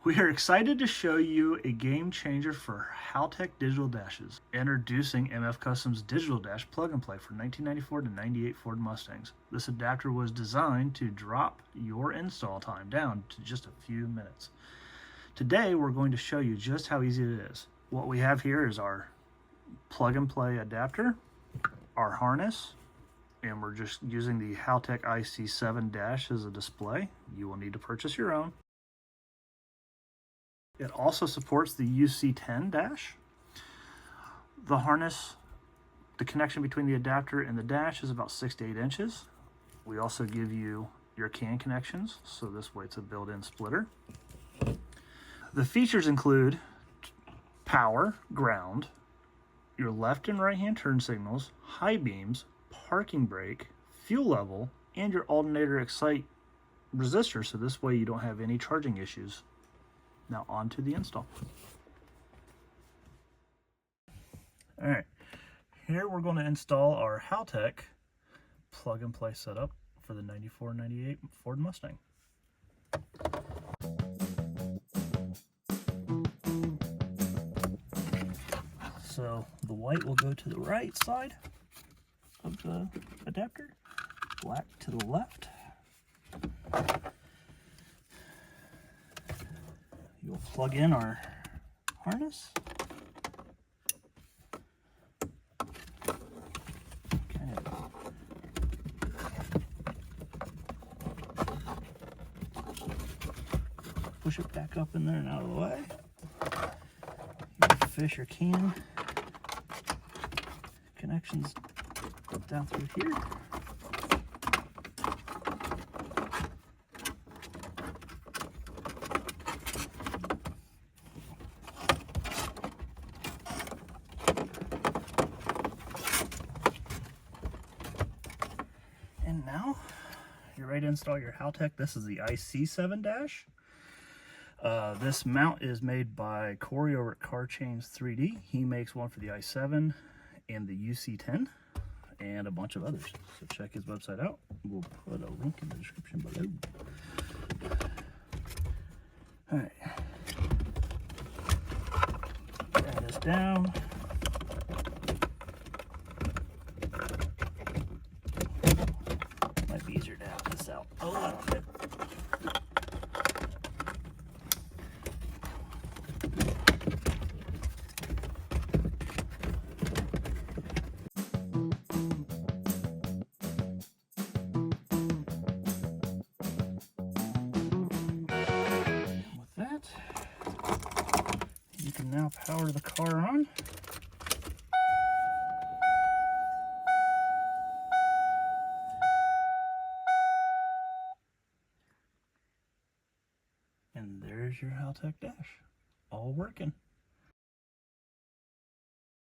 We are excited to show you a game changer for Haltech digital dashes. Introducing MF Custom's digital dash plug and play for 1994 to 98 Ford Mustangs. This adapter was designed to drop your install time down to just a few minutes. Today we're going to show you just how easy it is. What we have here is our plug and play adapter, our harness, and we're just using the Haltech iC-7 dash as a display. You will need to purchase your own. It also supports the uC-10 dash. The harness, the connection between the adapter and the dash is about 6 to 8 inches. We also give you your CAN connections, so this way it's a built-in splitter. The features include power, ground, your left and right hand turn signals, high beams, parking brake, fuel level, and your alternator excite resistor, so this way you don't have any charging issues. Now on to the install. All right, here we're going to install our Haltech plug and play setup for the 94-98 Ford Mustang. So the white will go to the right side of the adapter, black to the left. You'll plug in our harness. Push it back up in there and out of the way. You fish your CAN connections down through here. And now you're ready to install your Haltech. This is the iC-7 dash. This mount is made by Corey over at Car Chains 3D. He makes one for the i7 and the uC-10 and a bunch of others. So check his website out. We'll put a link in the description below. All right. Drag this down. Might be easier to have this out a little bit. With that, you can now power the car on. And there's your Haltech dash, all working.